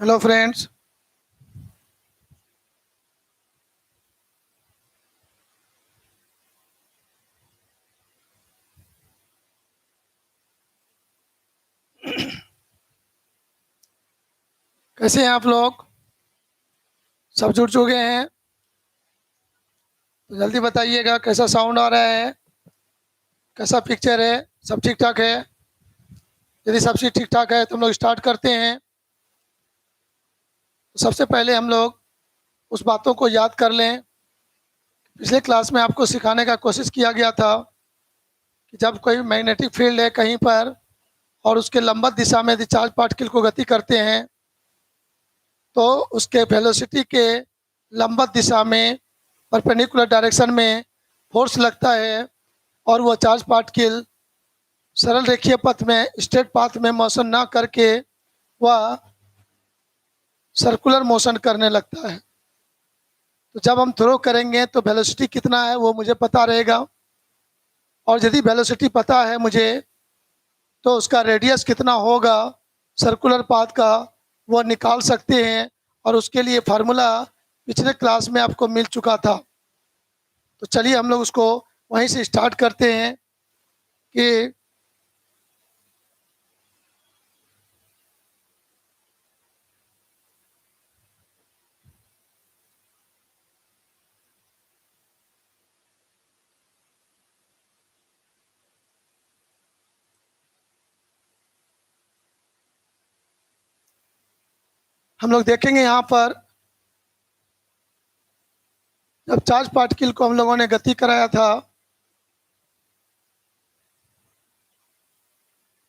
Hello friends. कैसे हैं आप लोग? सब जुड़ चुके हैं तो जल्दी बताइएगा कैसा साउंड आ रहा है, कैसा पिक्चर है। सब ठीक ठाक है? यदि सब चीज़ ठीक ठाक है तो हम लोग स्टार्ट करते हैं। तो सबसे पहले हम लोग उस बातों को याद कर लें। पिछले क्लास में आपको सिखाने का कोशिश किया गया था कि जब कोई मैग्नेटिक फील्ड है कहीं पर और उसके लंबत दिशा में यदि चार्ज पार्टिकल को गति करते हैं तो उसके वेलोसिटी के लंबत दिशा में परपेंडिकुलर डायरेक्शन में फोर्स लगता है और वह चार्ज पार्टिकल सरल रेखीय पथ में स्ट्रेट पाथ में मोशन ना करके वह सर्कुलर मोशन करने लगता है। तो जब हम थ्रो करेंगे तो वेलोसिटी कितना है वो मुझे पता रहेगा, और यदि वेलोसिटी पता है मुझे तो उसका रेडियस कितना होगा सर्कुलर पाथ का वो निकाल सकते हैं। और उसके लिए फार्मूला पिछले क्लास में आपको मिल चुका था। तो चलिए हम लोग उसको वहीं से स्टार्ट करते हैं कि हम लोग देखेंगे यहाँ पर जब चार्ज पार्टिकल को हम लोगों ने गति कराया था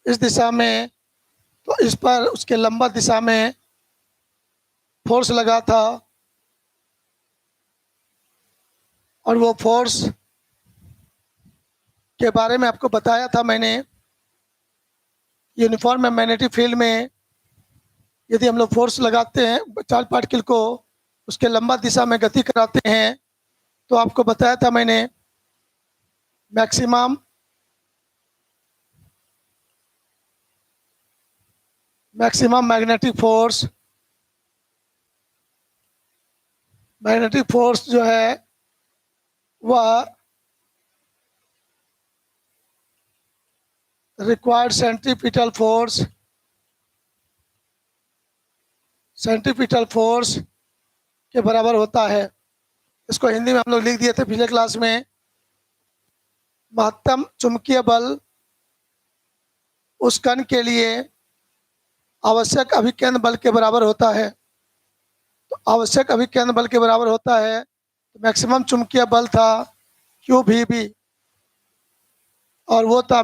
इस दिशा में, तो इस पर उसके लंबा दिशा में फोर्स लगा था और वो फोर्स के बारे में आपको बताया था मैंने। यूनिफॉर्म मैग्नेटिक फील्ड में यदि हम लोग फोर्स लगाते हैं चार्ज पार्टिकल को उसके लंबा दिशा में गति कराते हैं तो आपको बताया था मैंने मैक्सिमम मैग्नेटिक फोर्स जो है वह रिक्वायर्ड सेंट्रीपिटल फोर्स के बराबर होता है। इसको हिंदी में हम लोग लिख दिए थे पिछले क्लास में। महत्तम चुंबकीय बल उस कण के लिए आवश्यक अभिकेंद्र बल के बराबर होता है। तो आवश्यक अभिकेंद्र बल के बराबर होता है तो मैक्सिमम चुंबकीय बल था क्यू वी बी, और वो था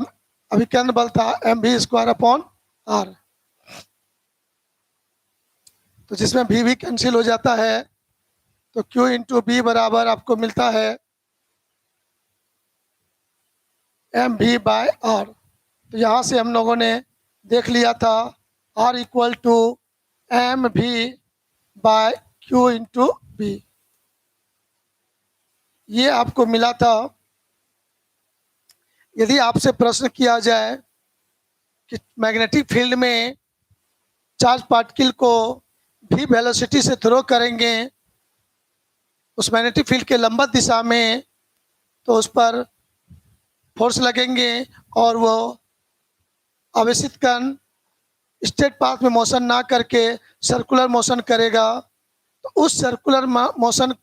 अभिकेंद्र बल था M V square upon R. तो जिसमें भी कैंसिल हो जाता है तो क्यू इंटू बी बराबर आपको मिलता है एम वी बाय आर। तो यहाँ से हम लोगों ने देख लिया था R equal to M V by Q into B, ये आपको मिला था। यदि आपसे प्रश्न किया जाए कि मैग्नेटिक फील्ड में चार्ज पार्टिकल को भी वेलोसिटी से थ्रो करेंगे उस मैग्नेटिक फील्ड के लंबत दिशा में तो उस पर फोर्स लगेंगे और वो आवेशित कण स्ट्रेट पाथ में मोशन ना करके सर्कुलर मोशन करेगा। तो उस सर्कुलर मोशन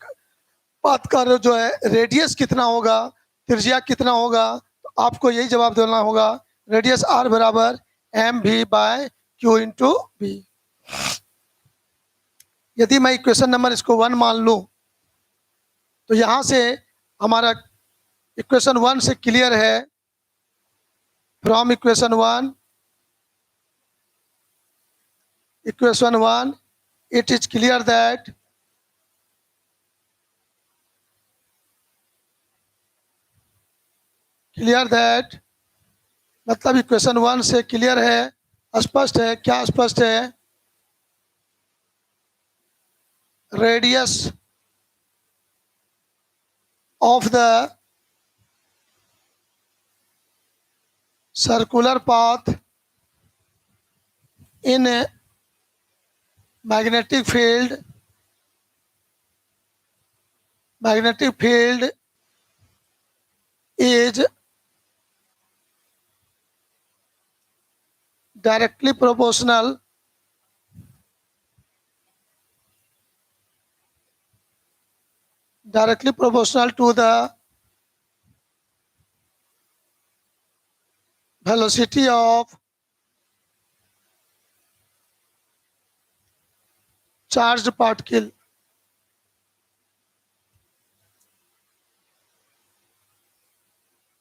पाथ का जो है रेडियस कितना होगा, त्रिज्या कितना होगा, तो आपको यही जवाब देना होगा रेडियस आर बराबर M V by Q into B. यदि मैं इक्वेशन नंबर इसको 1 मान लूँ तो यहाँ से हमारा इक्वेशन 1 से क्लियर है। From equation 1 it is clear that मतलब इक्वेशन 1 से क्लियर है, स्पष्ट है। क्या स्पष्ट है? Radius of the circular path in magnetic field is directly proportional to the velocity of charged particle।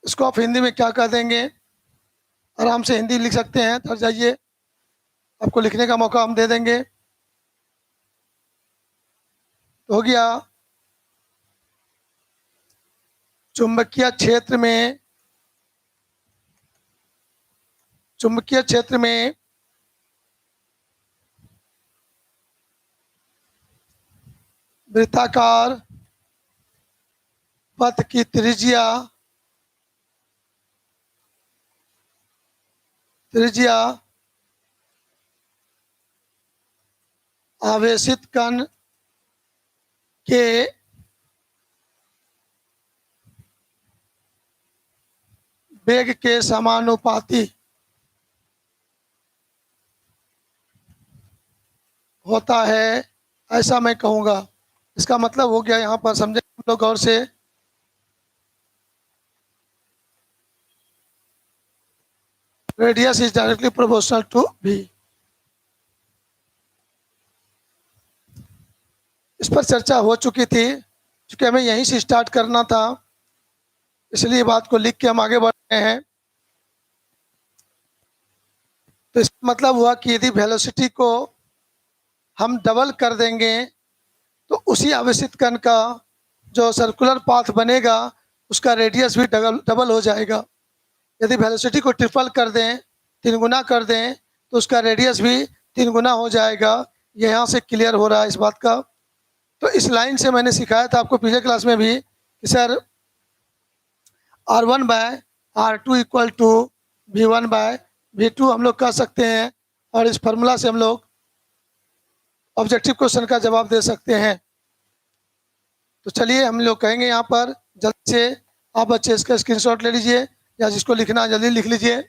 इसको आप हिंदी में क्या कह देंगे? आराम से हिंदी लिख सकते हैं, थक जाइए, आपको लिखने का मौका हम दे देंगे। तो हो गया, चुंबकीय क्षेत्र में वृत्ताकार पथ की त्रिज्या आवेशित कण के वेग के समानुपाती होता है, ऐसा मैं कहूँगा। इसका मतलब हो गया, यहाँ पर समझे हम लोग गौर से। Radius is directly proportional to v। इस पर चर्चा हो चुकी थी, क्योंकि हमें यहीं से स्टार्ट करना था, इसलिए बात को लिख के हम आगे बढ़ रहे हैं। तो इसका मतलब हुआ कि यदि वेलोसिटी को हम डबल कर देंगे तो उसी आवेशित कण का जो सर्कुलर पाथ बनेगा उसका रेडियस भी डबल हो जाएगा। यदि वेलोसिटी को ट्रिपल कर दें, 3 गुना कर दें, तो उसका रेडियस भी 3 गुना हो जाएगा। ये यहाँ से क्लियर हो रहा है इस बात का। तो इस लाइन से मैंने सिखाया था आपको पिछले क्लास में भी कि sir R1/R2 equal to V1/V2 हम लोग कह सकते हैं, और इस फार्मूला से हम लोग ऑब्जेक्टिव क्वेश्चन का जवाब दे सकते हैं। तो चलिए हम लोग कहेंगे यहाँ पर जल्दी से, आप बच्चे इसका स्क्रीनशॉट ले लीजिए, या जिसको लिखना है जल्दी लिख लीजिए।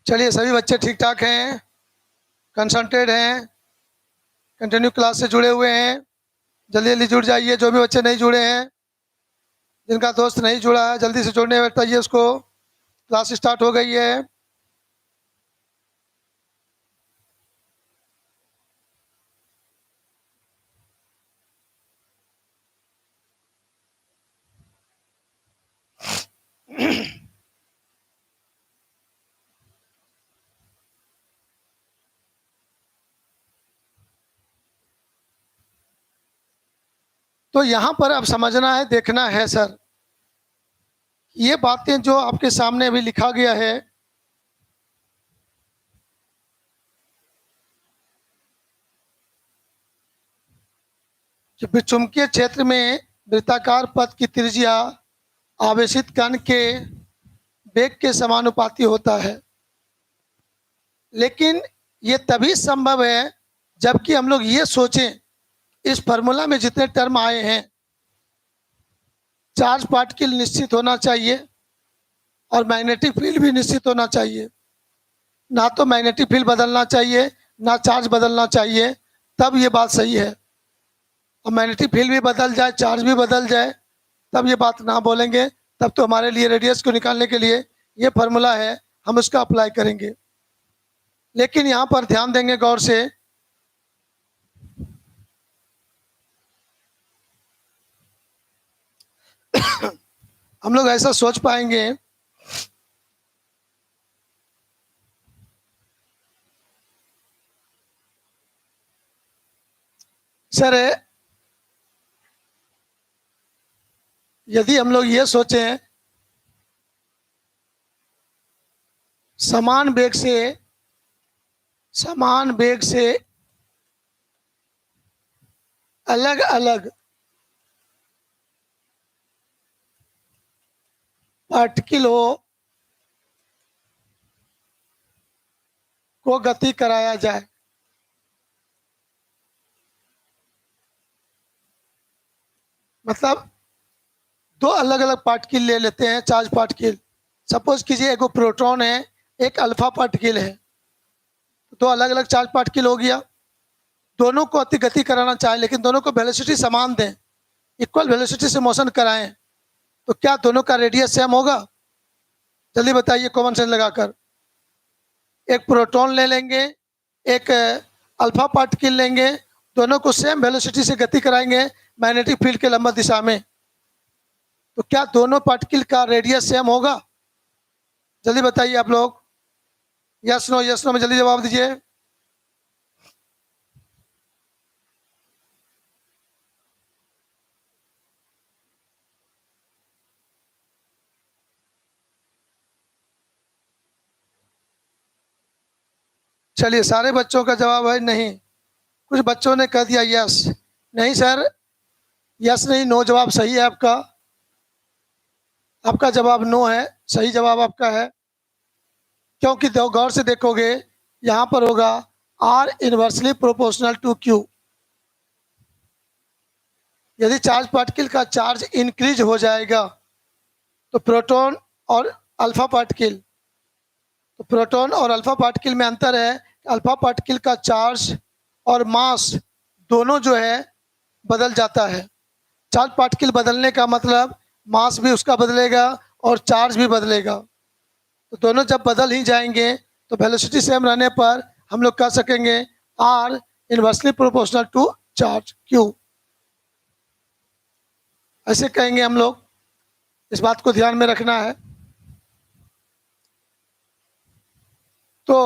चलिए, सभी बच्चे ठीक ठाक हैं, कंसंट्रेट हैं, कंटिन्यू क्लास से जुड़े हुए हैं? जल्दी जल्दी जुड़ जाइए। जो भी बच्चे नहीं जुड़े हैं, जिनका दोस्त नहीं जुड़ा है, जल्दी से जुड़ने बताइए उसको, क्लास स्टार्ट हो गई है। तो यहाँ पर अब समझना है, देखना है सर, ये बातें जो आपके सामने अभी लिखा गया है, कि विचुम्बकीय क्षेत्र में वृत्ताकार पथ की त्रिज्या आवेशित कण के वेग के समानुपाती होता है। लेकिन ये तभी संभव है जबकि हम लोग ये सोचें, इस फार्मूला में जितने टर्म आए हैं, चार्ज पार्टिकल निश्चित होना चाहिए और मैग्नेटिक फील्ड भी निश्चित होना चाहिए। ना तो मैग्नेटिक फील्ड बदलना चाहिए, ना चार्ज बदलना चाहिए, तब ये बात सही है। और मैग्नेटिक फील्ड भी बदल जाए, चार्ज भी बदल जाए, तब ये बात ना बोलेंगे। तब तो हमारे लिए रेडियस को निकालने के लिए ये फार्मूला है, हम उसका अप्लाई करेंगे। लेकिन यहाँ पर ध्यान देंगे गौर से, हम लोग ऐसा सोच पाएंगे सर, यदि हम लोग ये सोचें समान वेग से अलग अलग पार्टिकल को गति कराया जाए। मतलब दो अलग अलग पार्टिकल ले लेते हैं, चार्ज पार्टिकल। सपोज कीजिए एक प्रोटॉन है, एक अल्फा पार्टिकल है, दो अलग अलग चार्ज पार्टिकल हो गया। दोनों को अति गति कराना चाहे लेकिन दोनों को वेलोसिटी समान दें, इक्वल वेलोसिटी से मोशन कराएं, तो क्या दोनों का रेडियस सेम होगा? जल्दी बताइए कॉमन सेंस लगाकर। एक प्रोटॉन ले लेंगे, एक अल्फा पार्टिकल लेंगे, दोनों को सेम वेलोसिटी से गति कराएंगे मैग्नेटिक फील्ड के लंबवत दिशा में, तो क्या दोनों पार्टिकल का रेडियस सेम होगा? जल्दी बताइए आप लोग। यस नो में जल्दी जवाब दीजिए। चलिए, सारे बच्चों का जवाब है नहीं। कुछ बच्चों ने कह दिया यस। नहीं सर, यस नहीं, नो जवाब सही है आपका। आपका जवाब नो है, सही जवाब आपका है। क्योंकि गौर से देखोगे यहाँ पर होगा R inversely proportional to Q. यदि चार्ज पार्टिकल का चार्ज इंक्रीज हो जाएगा तो प्रोटॉन और अल्फा पार्टिकल, तो प्रोटॉन और अल्फा पार्टिकल में अंतर है। अल्फा पार्टिकल का चार्ज और मास दोनों जो है बदल जाता है। चार्ज पार्टिकल बदलने का मतलब मास भी उसका बदलेगा और चार्ज भी बदलेगा, तो दोनों जब बदल ही जाएंगे तो वेलोसिटी सेम रहने पर हम लोग कह सकेंगे R inversely proportional to charge Q, ऐसे कहेंगे हम लोग। इस बात को ध्यान में रखना है। तो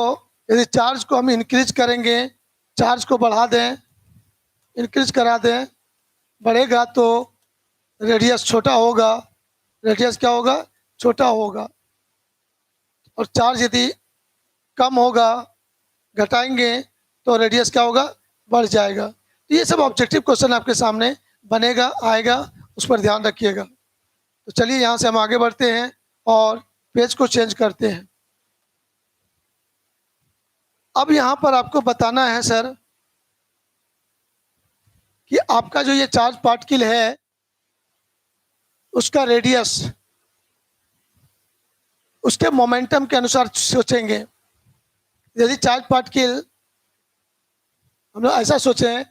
यदि चार्ज को हम इंक्रीज करेंगे, चार्ज को बढ़ा दें, इंक्रीज करा दें, बढ़ेगा तो रेडियस छोटा होगा। रेडियस क्या होगा? छोटा होगा। और चार्ज यदि कम होगा, घटाएंगे, तो रेडियस क्या होगा? बढ़ जाएगा। तो ये सब ऑब्जेक्टिव क्वेश्चन आपके सामने बनेगा, आएगा, उस पर ध्यान रखिएगा। तो चलिए यहाँ से हम आगे बढ़ते हैं और पेज को चेंज करते हैं। अब यहाँ पर आपको बताना है सर कि आपका जो ये चार्ज पार्टिकल है उसका रेडियस उसके मोमेंटम के अनुसार सोचेंगे। यदि चार्ज पार्टिकल, हम लोग ऐसा सोचें,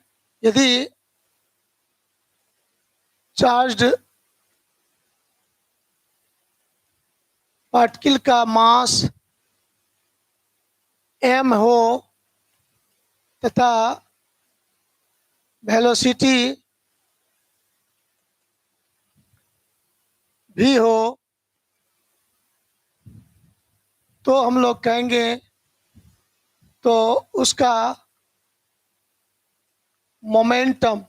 यदि चार्ज्ड पार्टिकल का मास m हो तथा वेलोसिटी भी हो, तो हम लोग कहेंगे तो उसका मोमेंटम,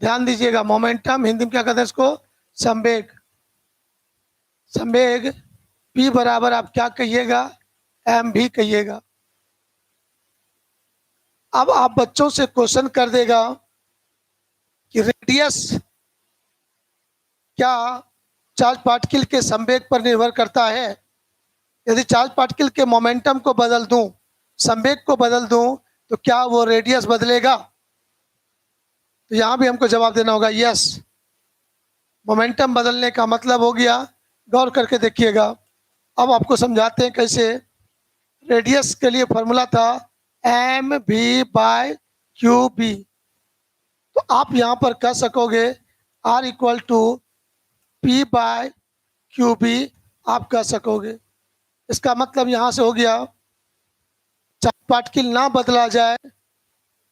ध्यान दीजिएगा, मोमेंटम हिंदी में क्या कहते हैं इसको? संवेग। संवेग p बराबर आप क्या कहिएगा? m भी कहिएगा। अब आप बच्चों से क्वेश्चन कर देगा कि रेडियस क्या चार्ज पार्टिकल के संवेग पर निर्भर करता है? यदि चार्ज पार्टिकल के मोमेंटम को बदल दूं, संवेग को बदल दूं, तो क्या वो रेडियस बदलेगा? तो यहां भी हमको जवाब देना होगा यस। मोमेंटम बदलने का मतलब हो गया, गौर करके देखिएगा। अब आपको समझाते हैं कैसे। रेडियस के लिए फॉर्मूला था एम भी बाय क्यू बी, तो आप यहाँ पर कह सकोगे R equal to P by Q B, आप कह सकोगे। इसका मतलब यहाँ से हो गया चार्ज पार्टिकल ना बदला जाए,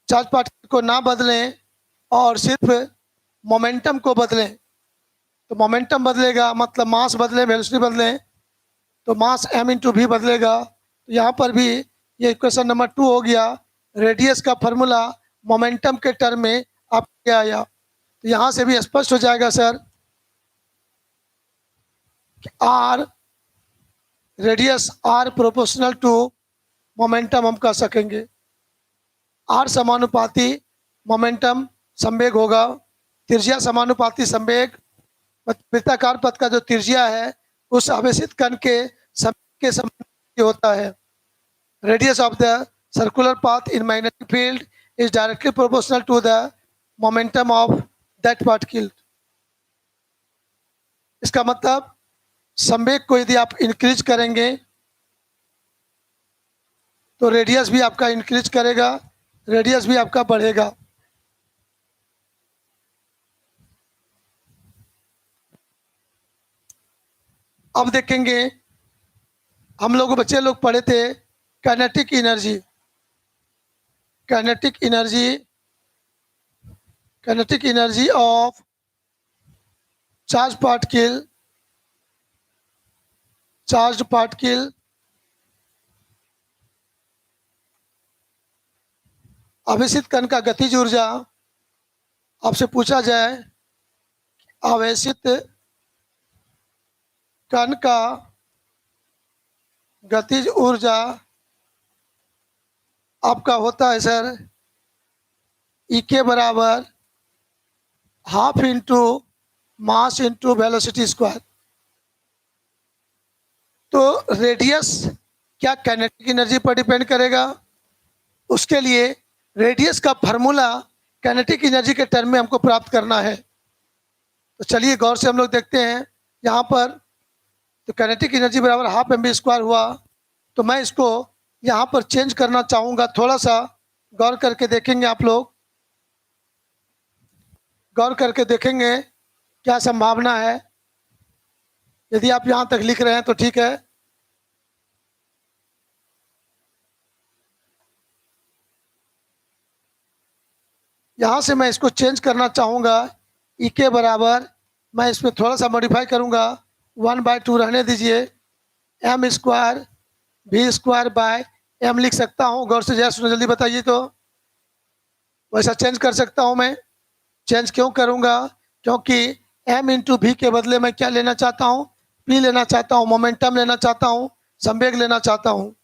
चार्ज पार्टिकल को ना बदलें और सिर्फ मोमेंटम को बदलें। तो मोमेंटम बदलेगा मतलब मास बदले, वेलोसिटी बदलें, तो मास m इंटू भी बदलेगा। तो यहाँ पर भी ये इक्वेशन नंबर 2 हो गया। रेडियस का फॉर्मूला मोमेंटम के टर्म में आप क्या आया, तो यहाँ से भी स्पष्ट हो जाएगा सर कि R radius R proportional to momentum हम कह सकेंगे। आर समानुपाती मोमेंटम संवेग होगा, त्रिज्या समानुपाती संवेग। वृत्ताकार पथ का जो त्रिज्या है उस आवेशित कण के संवेग के समानुपाती होता है। Radius of the circular path in magnetic field is directly proportional to the momentum of that particle. इसका मतलब संवेग को यदि आप इंक्रीज करेंगे तो रेडियस भी आपका इंक्रीज करेगा, रेडियस भी आपका बढ़ेगा। अब देखेंगे, हम लोग बच्चे लोग पढ़े थे kinetic energy. Kinetic energy, kinetic energy of charge particle, charge particle आवेशित कण का गतिज ऊर्जा। आपसे पूछा जाए आवेशित कण का गतिज ऊर्जा आपका होता है सर ई के बराबर half into mass into velocity square. तो रेडियस क्या काइनेटिक एनर्जी पर डिपेंड करेगा? उसके लिए रेडियस का फार्मूला काइनेटिक एनर्जी के टर्म में हमको प्राप्त करना है। तो चलिए गौर से हम लोग देखते हैं यहाँ पर। तो काइनेटिक एनर्जी बराबर हाफ एम बी स्क्वायर हुआ। तो मैं इसको यहाँ पर चेंज करना चाहूँगा, थोड़ा सा गौर करके देखेंगे। आप लोग गौर करके देखेंगे क्या संभावना है। यदि आप यहाँ तक लिख रहे हैं तो ठीक है। यहाँ से मैं इसको चेंज करना चाहूँगा ई के बराबर, मैं इसमें थोड़ा सा मॉडिफाई करूँगा, 1/2 रहने दीजिए, एम स्क्वायर भी स्क्वायर बाय एम लिख सकता हूँ। गौर से जरा सुनो, जल्दी बताइए। तो वैसा चेंज कर सकता हूँ मैं। चेंज क्यों करूँगा? क्योंकि एम इंटू भी के बदले मैं क्या लेना चाहता हूँ? पी लेना चाहता हूँ, मोमेंटम लेना चाहता हूँ, संवेग लेना चाहता हूँ।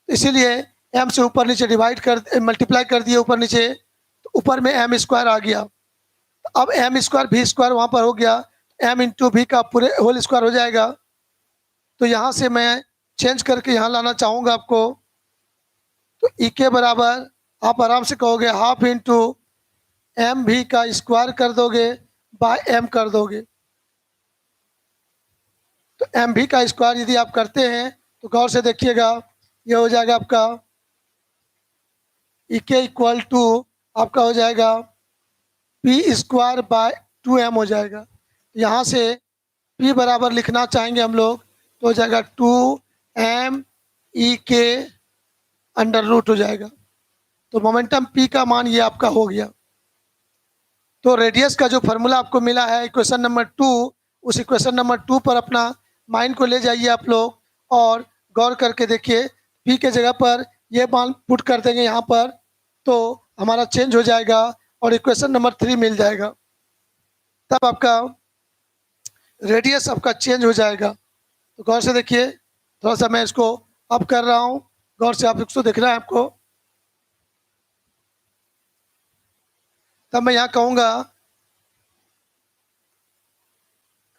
इसीलिए एम से ऊपर नीचे डिवाइड कर मल्टीप्लाई कर दिए ऊपर नीचे, तो ऊपर में एम स्क्वायर आ गया। अब एम स्क्वायर भी स्क्वायर वहाँ पर हो गया, एम इंटू भी का पूरे होल स्क्वायर हो जाएगा। तो यहाँ से मैं चेंज करके यहाँ लाना चाहूँगा आपको। तो ई के बराबर आप आराम से कहोगे हाफ इंटू एम भी का स्क्वायर कर दोगे बाय एम कर दोगे। तो एम भी का स्क्वायर यदि आप करते हैं तो गौर से देखिएगा, ये हो जाएगा आपका ई के इक्वल टू आपका हो जाएगा पी स्क्वायर बाय 2m हो जाएगा। यहाँ से p बराबर लिखना चाहेंगे हम लोग तो हो जाएगा 2m ई के अंडर रूट हो जाएगा। तो मोमेंटम p का मान ये आपका हो गया। तो रेडियस का जो फार्मूला आपको मिला है इक्वेशन नंबर 2, उस इक्वेशन नंबर 2 पर अपना माइंड को ले जाइए आप लोग और गौर करके देखिए। p के जगह पर ये मान पुट कर देंगे यहाँ पर, तो हमारा चेंज हो जाएगा और इक्वेशन नंबर 3 मिल जाएगा। तब आपका रेडियस आपका चेंज हो जाएगा। तो गौर से देखिए, थोड़ा सा मैं इसको अप कर रहा हूँ, गौर से आप इसको देखना है आपको। तब मैं यहाँ कहूँगा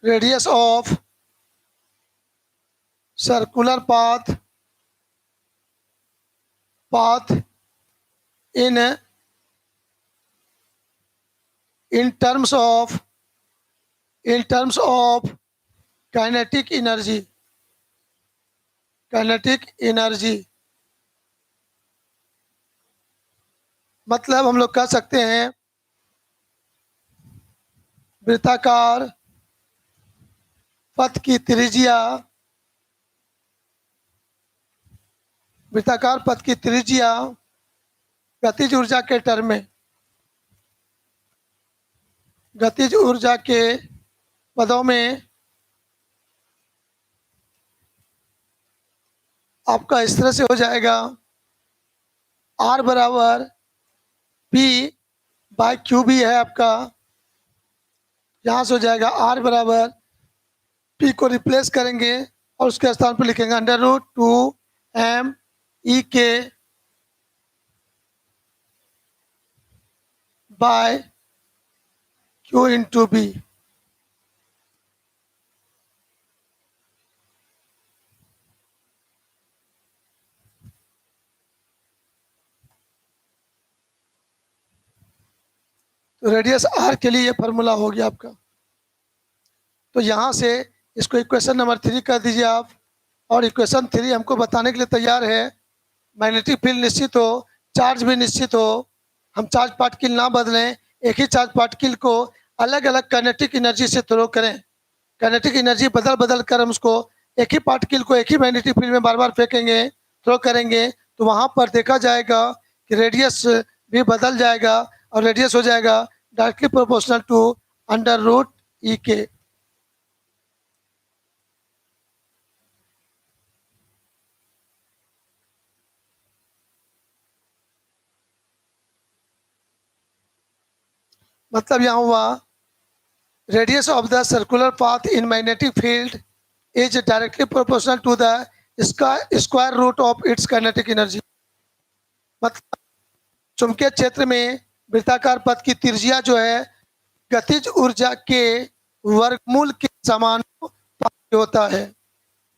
radius of circular path in terms of kinetic energy. Kinetic energy मतलब हम लोग कह सकते हैं वृत्ताकार पथ की त्रिज्या, वृत्ताकार पथ की त्रिज्या गतिज ऊर्जा के टर्म में, गतिज ऊर्जा के पदों में आपका इस तरह से हो जाएगा R बराबर P बाय क्यू भी है आपका। यहाँ से हो जाएगा R बराबर P को रिप्लेस करेंगे और उसके स्थान पर लिखेंगे √2m(e)k बाय Q/B। तो रेडियस r के लिए ये फार्मूला हो गया आपका। तो यहाँ से इसको इक्वेशन नंबर 3 कर दीजिए आप। और इक्वेशन 3 हमको बताने के लिए तैयार है मैग्नेटिक फील्ड निश्चित हो, चार्ज भी निश्चित हो, हम चार्ज पार्टिकल ना बदलें, एक ही चार्ज पार्टिकल को अलग अलग काइनेटिक एनर्जी से थ्रो करें। काइनेटिक एनर्जी बदल बदल कर हम उसको एक ही पार्टिकल को एक ही मैग्नेटिक फील्ड में बार बार फेंकेंगे, थ्रो करेंगे, तो वहाँ पर देखा जाएगा कि रेडियस भी बदल जाएगा और रेडियस हो जाएगा डायरेक्टली प्रोपोर्शनल टू √E(k)। मतलब यहाँ हुआ radius of the circular path in magnetic field is directly proportional to the square root of its kinetic energy। मतलब चुंबकीय क्षेत्र में वृत्ताकार पथ की त्रिज्या जो है गतिज ऊर्जा के वर्गमूल के समानुपाती होता है।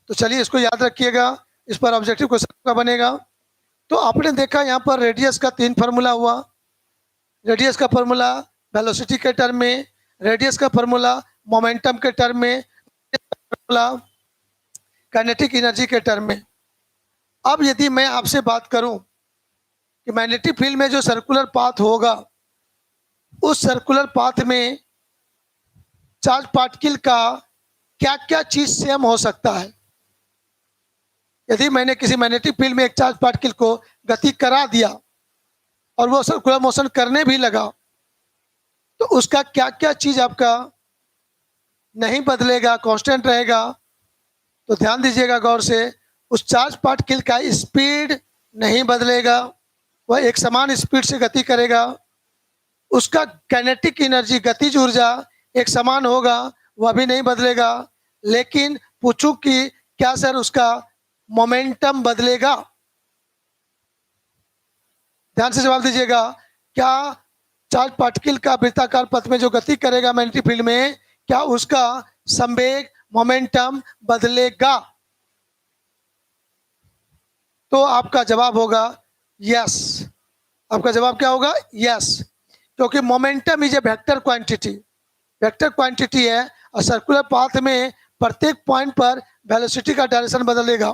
तो चलिए इसको याद रखिएगा, इस पर ऑब्जेक्टिव क्वेश्चन का बनेगा। तो आपने देखा यहाँ पर रेडियस का 3 फार्मूला हुआ। रेडियस का फार्मूला वेलोसिटी के टर्म में, रेडियस का फार्मूला मोमेंटम के टर्म में, फार्मूला काइनेटिक एनर्जी के टर्म में। अब यदि मैं आपसे बात करूं कि मैग्नेटिक फील्ड में जो सर्कुलर पाथ होगा, उस सर्कुलर पाथ में चार्ज पार्टिकल का क्या क्या चीज सेम हो सकता है। यदि मैंने किसी मैग्नेटिक फील्ड में एक चार्ज पार्टिकल को गति करा दिया और वो सर्कुलर मोशन करने भी लगा, तो उसका क्या क्या चीज आपका नहीं बदलेगा, कांस्टेंट रहेगा। तो ध्यान दीजिएगा गौर से, उस चार्ज पार्टिकल का स्पीड नहीं बदलेगा, वह एक समान स्पीड से गति करेगा। उसका काइनेटिक एनर्जी, गतिज ऊर्जा एक समान होगा, वह भी नहीं बदलेगा। लेकिन पूछूं कि क्या सर उसका मोमेंटम बदलेगा? ध्यान से जवाब दीजिएगा। क्या चार्ज पार्टिकल का वृत्ताकार पथ में जो गति करेगा मैग्नेटिक फील्ड में, क्या उसका संवेग, मोमेंटम बदलेगा? तो आपका जवाब होगा यस। आपका जवाब क्या होगा? यस, क्योंकि momentum is a vector quantity. Vector quantity है और सर्कुलर पाथ में प्रत्येक पॉइंट पर वेलोसिटी का डायरेक्शन बदलेगा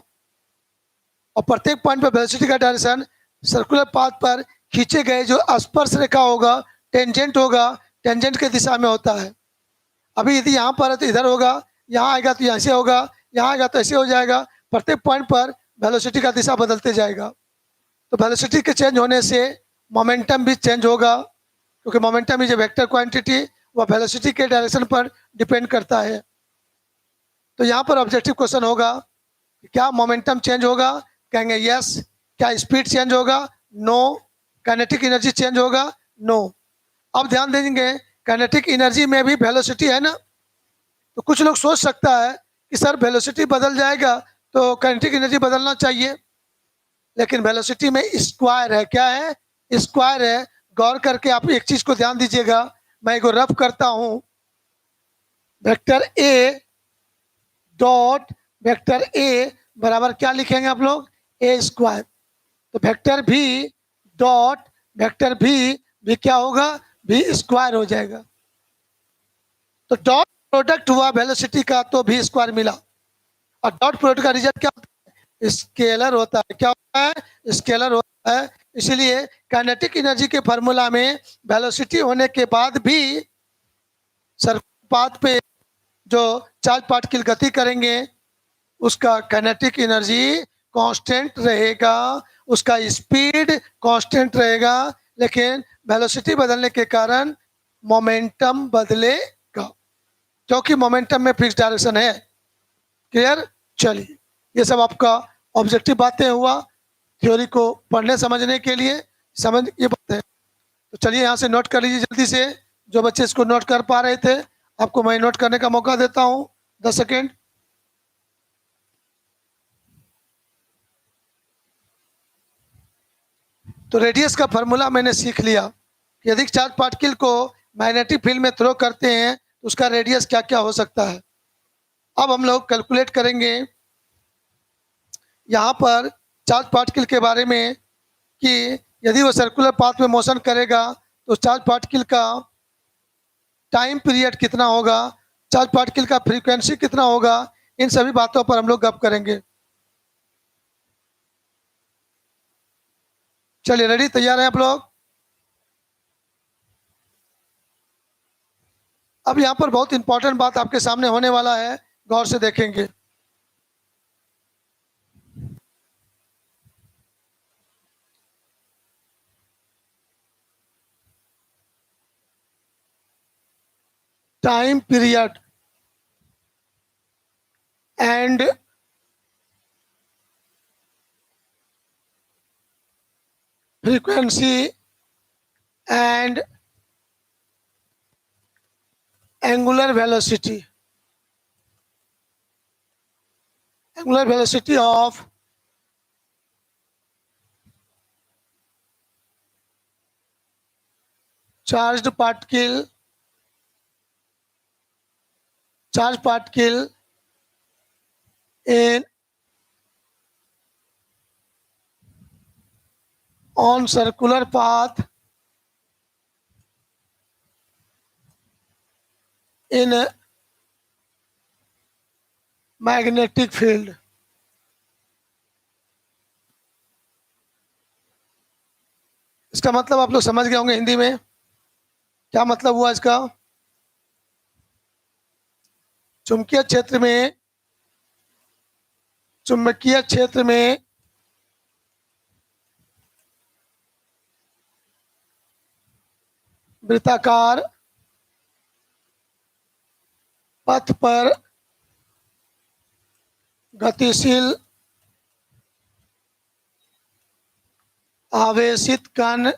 और प्रत्येक पॉइंट पर वेलोसिटी का डायरेक्शन सर्कुलर पाथ पर खींचे गए जो स्पर्श रेखा होगा, टेंजेंट होगा, टेंजेंट के दिशा में होता है। अभी यदि यहाँ पर है तो इधर होगा, यहाँ आएगा तो ऐसे होगा, यहाँ आएगा तो ऐसे हो जाएगा। प्रत्येक पॉइंट पर वेलोसिटी का दिशा बदलते जाएगा। तो वेलोसिटी के चेंज होने से मोमेंटम भी चेंज होगा, क्योंकि momentum is a vector quantity, वह वेलोसिटी के डायरेक्शन पर डिपेंड करता है। तो यहाँ पर ऑब्जेक्टिव क्वेश्चन होगा, क्या मोमेंटम चेंज होगा? कहेंगे यस। क्या स्पीड चेंज होगा? नो। काइनेटिक एनर्जी चेंज होगा? नो। अब ध्यान देंगे, काइनेटिक एनर्जी में भी वेलोसिटी है ना। तो कुछ लोग सोच सकता है कि सर वेलोसिटी बदल जाएगा तो काइनेटिक एनर्जी बदलना चाहिए, लेकिन वेलोसिटी में स्क्वायर है। क्या है? स्क्वायर है। गौर करके आप एक चीज को ध्यान दीजिएगा, मैं इसको रफ करता हूं। Vector A dot vector A बराबर क्या लिखेंगे आप लोग? ए स्क्वायर। तो वेक्टर भी डॉट वेक्टर भी क्या होगा? भी स्क्वायर हो जाएगा। तो डॉट प्रोडक्ट हुआ वेलोसिटी का तो भी स्क्वायर मिला, और डॉट प्रोडक्ट का रिजल्ट क्या होता है? स्केलर होता है। क्या होता है? स्केलर होता है। इसलिए काइनेटिक एनर्जी के फार्मूला में वेलोसिटी होने के बाद भी सर्कुलर पाथ पे जो चार्ज पार्टिकल गति करेंगे उसका काइनेटिक एनर्जी कांस्टेंट रहेगा, उसका स्पीड कांस्टेंट रहेगा, लेकिन वेलोसिटी बदलने के कारण मोमेंटम बदलेगा, क्योंकि मोमेंटम में फिक्स डायरेक्शन है। क्लियर? चलिए, ये सब आपका ऑब्जेक्टिव बातें हुआ थ्योरी को पढ़ने समझने के लिए। समझ ये बात है। तो चलिए यहाँ से नोट कर लीजिए जल्दी से। जो बच्चे इसको नोट कर पा रहे थे, आपको मैं नोट करने का मौका देता हूँ, 10 सेकेंड। तो रेडियस का फार्मूला मैंने सीख लिया कि यदि चार्ज पार्टिकल को मैग्नेटिक फील्ड में थ्रो करते हैं तो उसका रेडियस क्या क्या हो सकता है। अब हम लोग कैलकुलेट करेंगे यहाँ पर चार्ज पार्टिकल के बारे में कि यदि वो सर्कुलर पाथ में मोशन करेगा तो चार्ज पार्टिकल का टाइम पीरियड कितना होगा, चार्ज पार्टिकल का फ्रीक्वेंसी कितना होगा, इन सभी बातों पर हम लोग गप करेंगे। चलिए रेडी, तैयार हैं आप लोग? अब यहाँ पर बहुत इंपॉर्टेंट बात आपके सामने होने वाला है, गौर से देखेंगे। Time period and frequency and angular velocity of charged particle in on circular path in a magnetic field। इसका मतलब आप लोग समझ गए होंगे हिंदी में क्या मतलब हुआ इसका। चुंबकीय क्षेत्र में वृत्ताकार पथ पर गतिशील आवेशित कण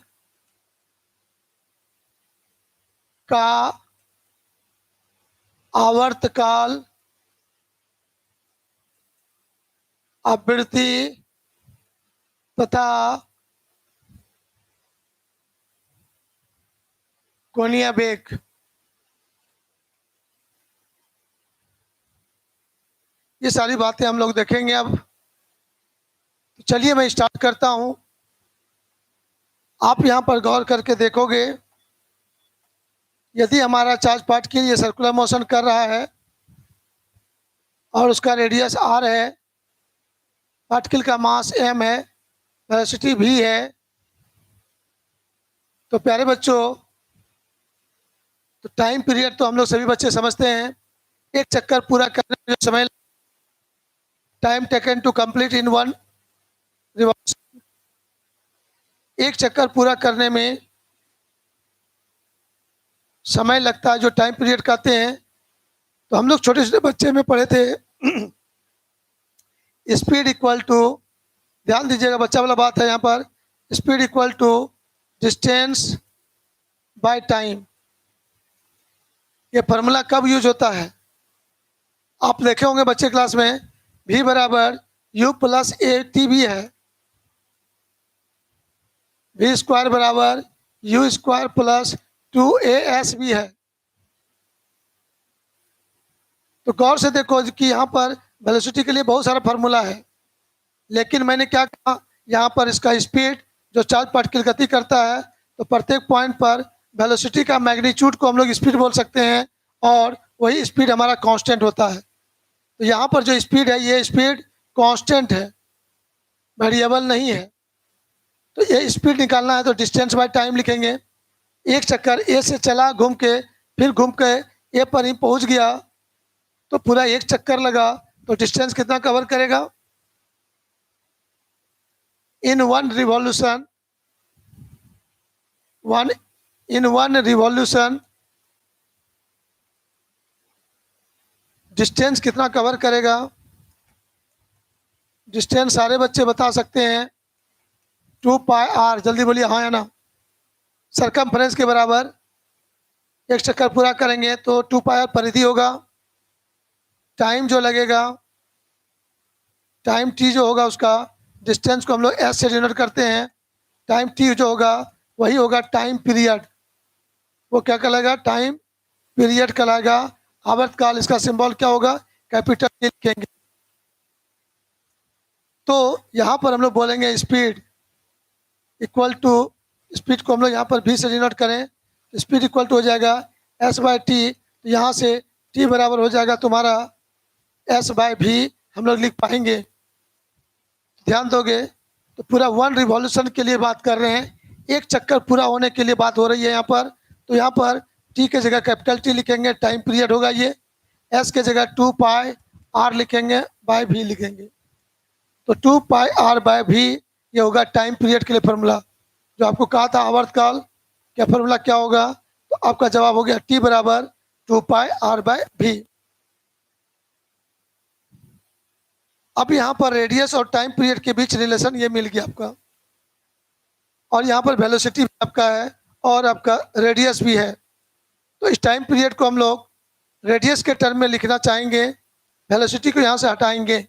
का आवर्तकाल आवृत्ति तथा कोणीय वेग, ये सारी बातें हम लोग देखेंगे। अब तो चलिए मैं स्टार्ट करता हूं। आप यहां पर गौर करके देखोगे, यदि हमारा चार्ज पार्टिकल ये सर्कुलर मोशन कर रहा है और उसका रेडियस r है, पार्टिकल का मास m है, वेलोसिटी v है, तो प्यारे बच्चों तो टाइम पीरियड तो हम लोग सभी बच्चे समझते हैं। एक चक्कर पूरा करने में जो समय, time taken to complete in one revolution, एक चक्कर पूरा करने में समय लगता है जो टाइम पीरियड कहते हैं। तो हम लोग छोटे छोटे बच्चे में पढ़े थे स्पीड इक्वल टू, ध्यान दीजिएगा बच्चा वाला बात है यहाँ पर, speed equal to distance by time. ये फार्मूला कब यूज होता है? आप देखे होंगे बच्चे क्लास में, v बराबर u प्लस ए टी भी है, v स्क्वायर बराबर u स्क्वायर प्लस 2as भी है। तो गौर से देखो कि यहाँ पर वेलोसिटी के लिए बहुत सारा फार्मूला है, लेकिन मैंने क्या कहा, यहाँ पर इसका स्पीड जो चार्ज पार्टिकल गति करता है, तो प्रत्येक पॉइंट पर वेलोसिटी का मैग्नीट्यूड को हम लोग स्पीड बोल सकते हैं और वही स्पीड हमारा कांस्टेंट होता है। तो यहाँ पर जो स्पीड है ये स्पीड कांस्टेंट है, वेरिएबल नहीं है। तो ये स्पीड निकालना है तो डिस्टेंस बाय टाइम लिखेंगे। एक चक्कर ए से चला घूम के, फिर घूम के ए पर ही पहुँच गया, तो पूरा एक चक्कर लगा, तो डिस्टेंस कितना कवर करेगा? इन वन रिवॉल्यूशन डिस्टेंस कितना कवर करेगा? डिस्टेंस सारे बच्चे बता सकते हैं, 2πr, जल्दी बोलिए हाँ या ना। सरकमफ्रेंस के बराबर एक चक्कर पूरा करेंगे तो 2πr परिधि होगा। टाइम जो लगेगा, टाइम t जो होगा, उसका डिस्टेंस को हम लोग s से डिनोट करते हैं, टाइम टी जो होगा वही होगा टाइम पीरियड। वो क्या कहलाएगा? टाइम पीरियड कहलाएगा। आवर्तकाल इसका सिंबल क्या होगा? कैपिटल टी लिखेंगे। तो यहाँ पर हम लोग बोलेंगे स्पीड इक्वल टू, स्पीड को हम लोग यहाँ पर भी से डिनोट करें, स्पीड इक्वल टू हो जाएगा एस बाय टी। तो यहाँ से टी बराबर हो जाएगा तुम्हारा एस बाय भी हम लोग लिख पाएंगे। ध्यान दोगे तो पूरा 1 रिवॉल्यूशन के लिए बात कर रहे हैं, एक चक्कर पूरा होने के लिए बात हो रही है यहाँ पर। तो यहाँ पर टी के जगह कैपिटल टी लिखेंगे, टाइम पीरियड होगा ये। एस के जगह 2 पाई आर लिखेंगे, बाय भी लिखेंगे। तो 2 पाई आर बाय भी ये होगा टाइम पीरियड के लिए फॉर्मूला। जो आपको कहा था आवर्तकाल क्या फॉर्मूला क्या होगा, तो आपका जवाब हो गया टी बराबर 2 पाई आर बाय भी। अब यहाँ पर रेडियस और टाइम पीरियड के बीच रिलेशन ये मिल गया आपका, और यहाँ पर वेलोसिटी भी आपका है और आपका रेडियस भी है। तो इस टाइम पीरियड को हम लोग रेडियस के टर्म में लिखना चाहेंगे, वेलोसिटी को यहाँ से हटाएंगे।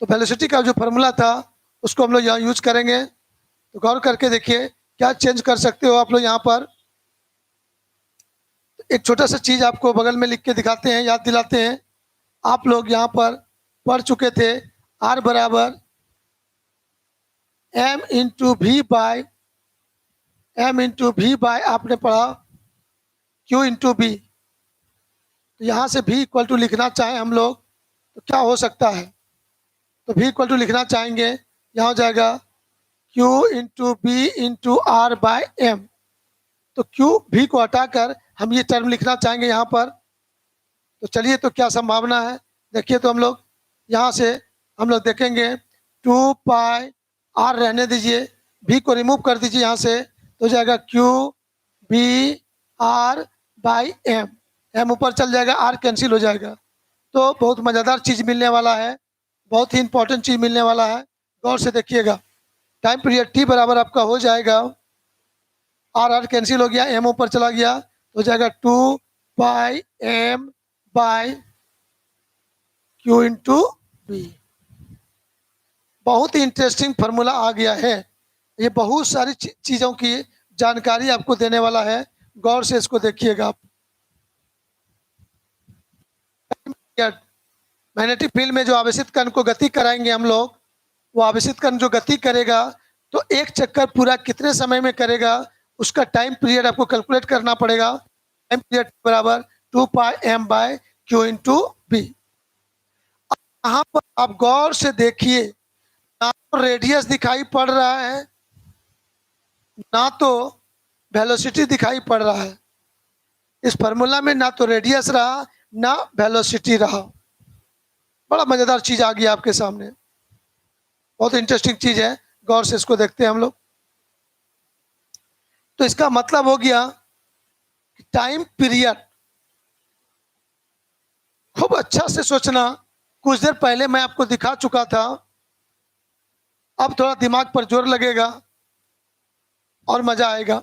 तो वेलोसिटी का जो फॉर्मूला था उसको हम लोग यहाँ यूज करेंगे। तो गौर करके देखिए क्या चेंज कर सकते हो आप लोग यहाँ पर। एक छोटा सा चीज़ आपको बगल में लिख के दिखाते हैं, याद दिलाते हैं। आप लोग यहाँ पर पढ़ चुके थे आर बराबर एम इंटू भी बाय, एम इंटू भी बाय आपने पढ़ा क्यू इंटू बी। तो यहाँ से भी इक्वल टू लिखना चाहें हम लोग तो क्या हो सकता है? तो भी इक्वल टू लिखना चाहेंगे, यहाँ हो जाएगा Q into B into R by M. तो क्यू भी को हटाकर हम ये टर्म लिखना चाहेंगे यहाँ पर। तो चलिए तो क्या संभावना है देखिए। तो हम लोग यहाँ से हम लोग देखेंगे 2 पाई आर रहने दीजिए, भी को रिमूव कर दीजिए यहाँ से, तो हो जाएगा Q B R by M. M ऊपर चल जाएगा, आर कैंसिल हो जाएगा। तो बहुत मज़ेदार चीज़ मिलने वाला है, बहुत ही इंपॉर्टेंट चीज़ मिलने वाला है, गौर से देखिएगा। टाइम पीरियड टी बराबर आपका हो जाएगा, आर आर कैंसिल हो गया, एम ऊपर चला गया, तो हो जाएगा 2 pi M by Q into B. बहुत ही इंटरेस्टिंग फार्मूला आ गया है, ये बहुत सारी चीज़ों की जानकारी आपको देने वाला है, गौर से इसको देखिएगा आप। मैग्नेटिक फील्ड में जो आवेशित कण को गति कराएंगे हम लोग, वो आवेशित कण जो गति करेगा तो एक चक्कर पूरा कितने समय में करेगा उसका टाइम पीरियड आपको कैलकुलेट करना पड़ेगा। टाइम पीरियड बराबर 2 pi M by Q into B. यहाँ पर आप गौर से देखिए, ना तो रेडियस दिखाई पड़ रहा है ना तो वेलोसिटी दिखाई पड़ रहा है। इस फार्मूला में ना तो रेडियस रहा ना वेलोसिटी रहा। बड़ा मजेदार चीज आ गई आपके सामने, बहुत इंटरेस्टिंग चीज है, गौर से इसको देखते हैं हम लोग। तो इसका मतलब हो गया कि टाइम पीरियड खूब अच्छा से सोचना। कुछ देर पहले मैं आपको दिखा चुका था, अब थोड़ा दिमाग पर जोर लगेगा और मजा आएगा।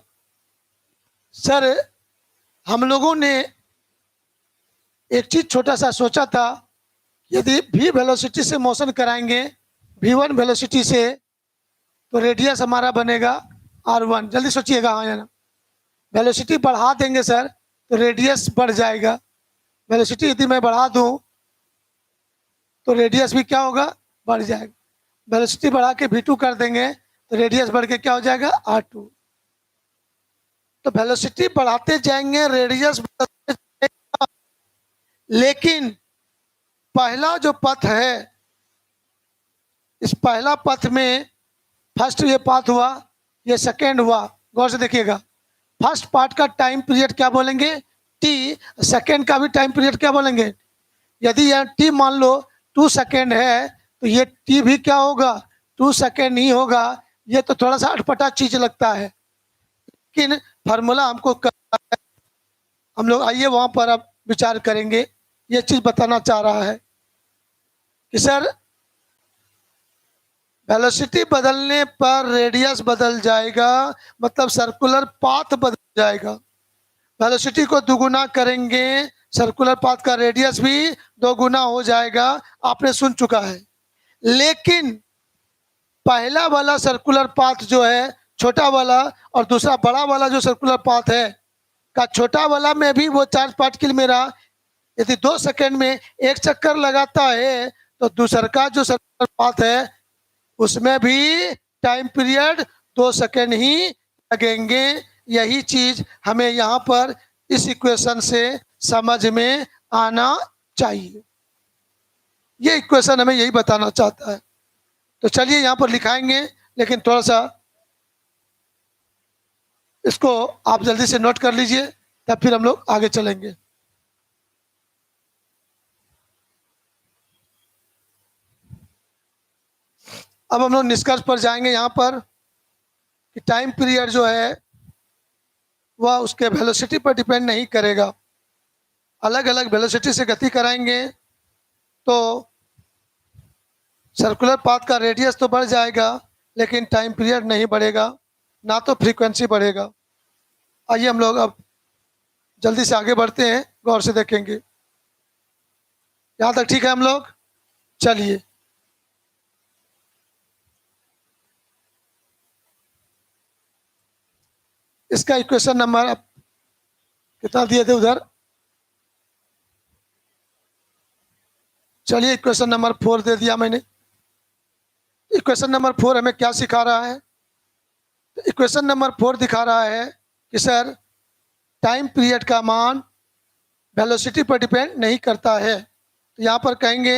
सर हम लोगों ने एक चीज छोटा सा सोचा था, यदि v वेलोसिटी से मोशन कराएंगे, v1 वेलोसिटी से, तो रेडियस हमारा बनेगा r1। जल्दी सोचिएगा, हाँ या ना? वेलोसिटी बढ़ा देंगे सर तो रेडियस बढ़ जाएगा। वेलोसिटी यदि मैं बढ़ा दूं तो रेडियस भी क्या होगा? बढ़ जाएगा। वेलोसिटी बढ़ा के v2 कर देंगे तो रेडियस बढ़ के क्या हो जाएगा? r2। तो वेलोसिटी बढ़ाते जाएंगे, रेडियस बढ़ाते जाएंगे, लेकिन पहला जो पथ है, इस पहला पथ में फर्स्ट ये पाथ हुआ, ये सेकेंड हुआ। गौर से देखिएगा, फर्स्ट पार्ट का टाइम पीरियड क्या बोलेंगे? टी। सेकेंड का भी टाइम पीरियड क्या बोलेंगे? यदि यह टी मान लो 2 सेकेंड है तो ये टी भी क्या होगा? 2 सेकेंड ही होगा। ये तो थोड़ा सा अटपटा चीज लगता है, लेकिन फार्मूला हमको करना है। हम लोग आइए वहां पर अब विचार करेंगे। ये चीज बताना चाह रहा है कि सर वेलोसिटी बदलने पर रेडियस बदल जाएगा, मतलब सर्कुलर पाथ बदल जाएगा। वेलोसिटी को दुगुना करेंगे, सर्कुलर पाथ का रेडियस भी दोगुना हो जाएगा, आपने सुन चुका है। लेकिन पहला वाला सर्कुलर पाथ जो है छोटा वाला और दूसरा बड़ा वाला जो सर्कुलर पाथ है का छोटा वाला में भी वो चार्ज पार्टिकल मेरा यदि 2 सेकंड में एक चक्कर लगाता है तो दूसरा का जो सर्कुलर पाथ है उसमें भी टाइम पीरियड 2 सेकंड ही लगेंगे। यही चीज हमें यहाँ पर इस इक्वेशन से समझ में आना चाहिए। ये इक्वेशन हमें यही बताना चाहता है। तो चलिए यहाँ पर लिखाएंगे, लेकिन थोड़ा सा इसको आप जल्दी से नोट कर लीजिए, तब फिर हम लोग आगे चलेंगे। अब हम लोग निष्कर्ष पर जाएंगे यहाँ पर कि टाइम पीरियड जो है वह उसके वेलोसिटी पर डिपेंड नहीं करेगा। अलग अलग वेलोसिटी से गति कराएंगे तो सर्कुलर पाथ का रेडियस तो बढ़ जाएगा, लेकिन टाइम पीरियड नहीं बढ़ेगा, ना तो फ्रीक्वेंसी बढ़ेगा। आइए हम लोग अब जल्दी से आगे बढ़ते हैं, गौर से देखेंगे। यहाँ तक ठीक है हम लोग? चलिए इसका इक्वेशन नंबर आप कितना दिए थे उधर? चलिए इक्वेशन नंबर 4 दे दिया मैंने। इक्वेशन नंबर 4 हमें क्या सिखा रहा है? इक्वेशन नंबर 4 दिखा रहा है कि सर टाइम पीरियड का मान वेलोसिटी पर डिपेंड नहीं करता है। तो यहाँ पर कहेंगे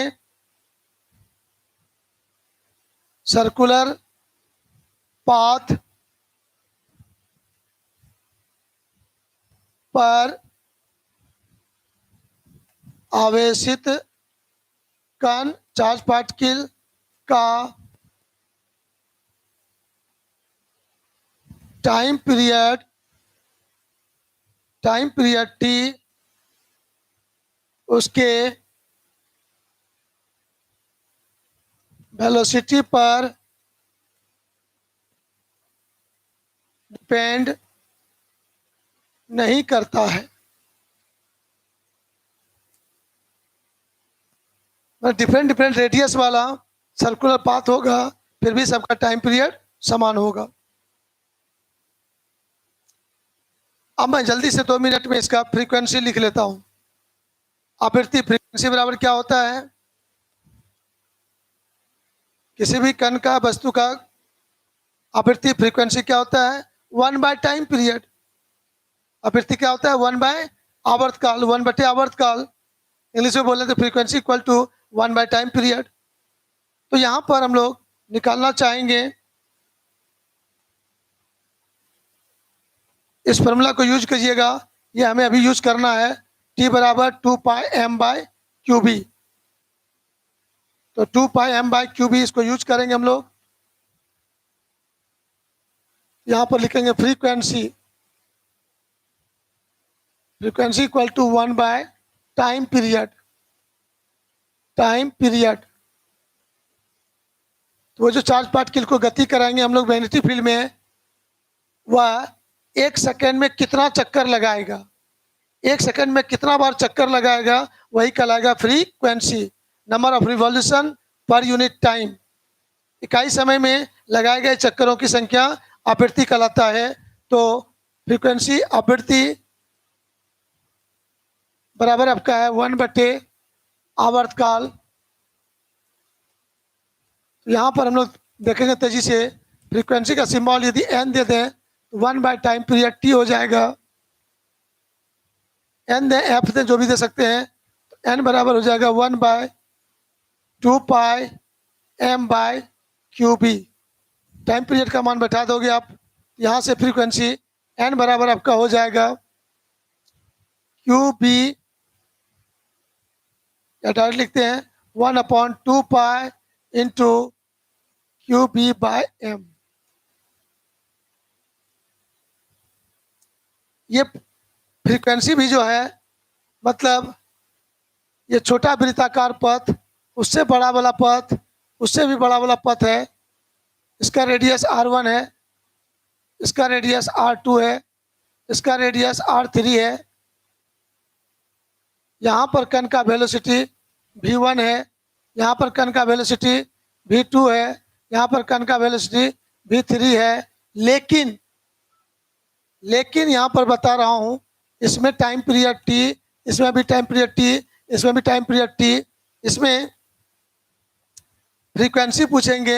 सर्कुलर पाथ पर आवेशित कण चार्ज पार्टिकल का टाइम पीरियड टी उसके वेलोसिटी पर डिपेंड नहीं करता है। डिफरेंट डिफरेंट रेडियस वाला सर्कुलर पाथ होगा, फिर भी सबका टाइम पीरियड समान होगा। अब मैं जल्दी से 2 मिनट में इसका फ्रीक्वेंसी लिख लेता हूं। आवृत्ति फ्रीक्वेंसी बराबर क्या होता है? किसी भी कण का वस्तु का आवृत्ति फ्रीक्वेंसी क्या होता है? 1 बाय टाइम पीरियड। आवृत्ति क्या होता है? 1 बाय आवर्तकाल, 1 बटे आवर्तकाल। इंग्लिश में बोले तो frequency equal to 1 by time period. तो यहाँ पर हम लोग निकालना चाहेंगे, इस फॉर्मूला को यूज कीजिएगा। ये हमें अभी यूज करना है, T बराबर 2 pi m by Q B. तो 2 pi m by Q B इसको यूज करेंगे हम लोग। यहाँ पर लिखेंगे frequency equal to 1 by time period. तो वो जो चार्ज पार्टिकल को गति कराएंगे हम लोग वैनिटी फील्ड में, वह 1 सेकेंड में कितना चक्कर लगाएगा, 1 सेकेंड में कितना बार चक्कर लगाएगा, वही कहलाएगा frequency, number of revolution per unit time. इकाई समय में लगाए गए चक्करों की संख्या आवृत्ति कहलाता है। तो फ्रीक्वेंसी आवृत्ति बराबर आपका है 1 बटे आवर्तकाल। तो यहाँ पर हम लोग देखेंगे तेजी से, फ्रीक्वेंसी का सिंबल यदि n दे दें तो 1 बाय टाइम पीरियड t हो जाएगा। n दें, f दें, जो भी दे सकते हैं। तो n बराबर हो जाएगा 1 by 2 pi m by Q B. Time period का मान बैठा दोगे आप, यहाँ से फ्रीक्वेंसी n बराबर आपका हो जाएगा क्यू बी, या डायरेक्ट लिखते हैं 1/2 pi into Q B by M. ये फ्रीक्वेंसी भी जो है, मतलब ये छोटा वृत्ताकार पथ, उससे बड़ा वाला पथ, उससे भी बड़ा वाला पथ है, इसका रेडियस r1 है, इसका रेडियस r2 है, इसका रेडियस r3 है। यहाँ पर कण का वेलोसिटी v1 है, यहाँ पर कण का वेलोसिटी v2 है, यहाँ पर कण का वेलोसिटी v3 है, लेकिन लेकिन यहाँ पर बता रहा हूँ, इसमें टाइम पीरियड टी, इसमें भी टाइम पीरियड टी, इसमें भी टाइम पीरियड टी, इसमें फ्रीक्वेंसी पूछेंगे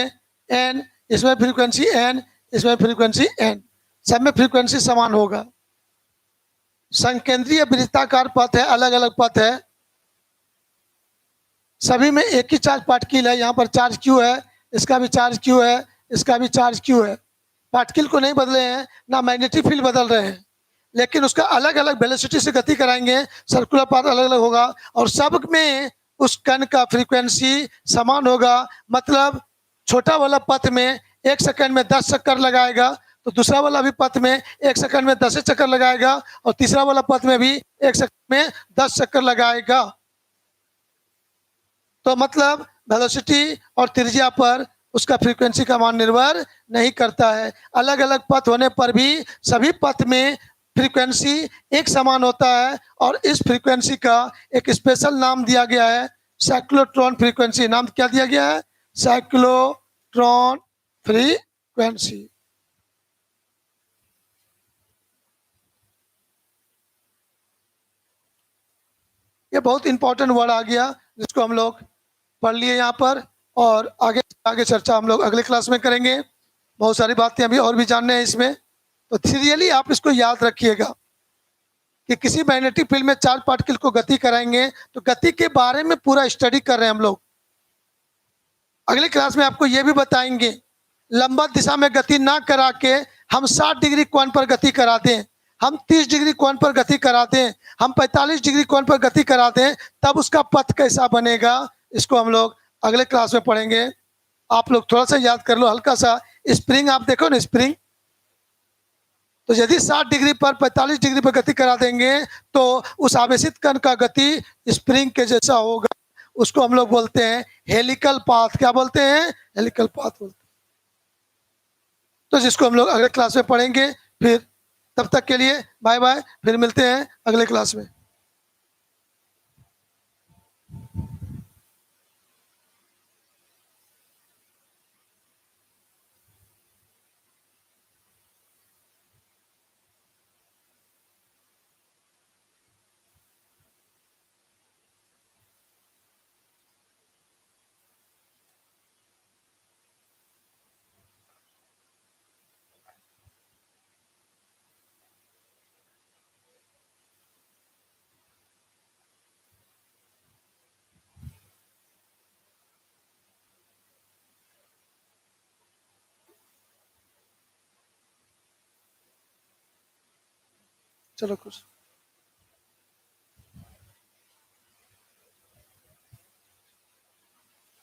एन, इसमें फ्रीक्वेंसी एन, इसमें फ्रीक्वेंसी एन, सब में फ्रीक्वेंसी समान होगा। संकेंद्रीय वृत्ताकार पथ है, अलग अलग पथ है, सभी में एक ही चार्ज पार्टिकल है। यहाँ पर चार्ज क्यू है, इसका भी चार्ज क्यू है, इसका भी चार्ज क्यू है। पार्टिकल को नहीं बदले हैं, ना मैग्नेटिक फील्ड बदल रहे हैं, लेकिन उसका अलग अलग वेलोसिटी से गति कराएंगे, सर्कुलर पाथ अलग अलग होगा, और सब में उस कण का फ्रीक्वेंसी समान होगा। मतलब छोटा वाला पथ में 1 सेकंड में 10 चक्कर लगाएगा, तो दूसरा वाला भी पथ में 1 सेकंड में 10 चक्कर लगाएगा, और तीसरा वाला पथ में भी 1 सेकंड में 10 चक्कर लगाएगा। तो मतलब वेलोसिटी और त्रिज्या पर उसका फ्रीक्वेंसी का मान निर्भर नहीं करता है। अलग अलग पथ होने पर भी सभी पथ में फ्रीक्वेंसी एक समान होता है, और इस फ्रीक्वेंसी का एक स्पेशल नाम दिया गया है, साइक्लोट्रॉन फ्रीक्वेंसी। नाम क्या दिया गया है? Cyclotron frequency. ये बहुत इंपॉर्टेंट वर्ड आ गया, जिसको हम लोग पढ़ लिए यहाँ पर, और आगे आगे चर्चा हम लोग अगले क्लास में करेंगे। बहुत सारी बातें अभी और भी जानने हैं इसमें, तो सीरियली आप इसको याद रखिएगा कि किसी मैग्नेटिक फील्ड में चार्ज पार्टिकल को गति कराएंगे, तो गति के बारे में पूरा स्टडी कर रहे हैं हम लोग। अगले क्लास में आपको ये भी बताएंगे, लंबवत दिशा में गति ना करा के हम 60 डिग्री कोण पर गति करा दें, हम 30 डिग्री कोण पर गति करा दें, हम 45 डिग्री कोण पर गति करा दें, तब उसका पथ कैसा बनेगा, इसको हम लोग अगले क्लास में पढ़ेंगे। आप लोग थोड़ा सा याद कर लो, हल्का सा स्प्रिंग आप देखो ना, स्प्रिंग, तो यदि 60 डिग्री पर 45 डिग्री पर गति करा देंगे, तो उस आवेशित कण का गति स्प्रिंग के जैसा होगा। उसको हम लोग बोलते हैं हेलिकल पाथ। क्या बोलते हैं? हेलिकल पाथ बोलते हैं। तो जिसको हम लोग अगले क्लास में पढ़ेंगे। फिर तब तक के लिए बाय बाय, फिर मिलते हैं अगले क्लास में। चलो कुछ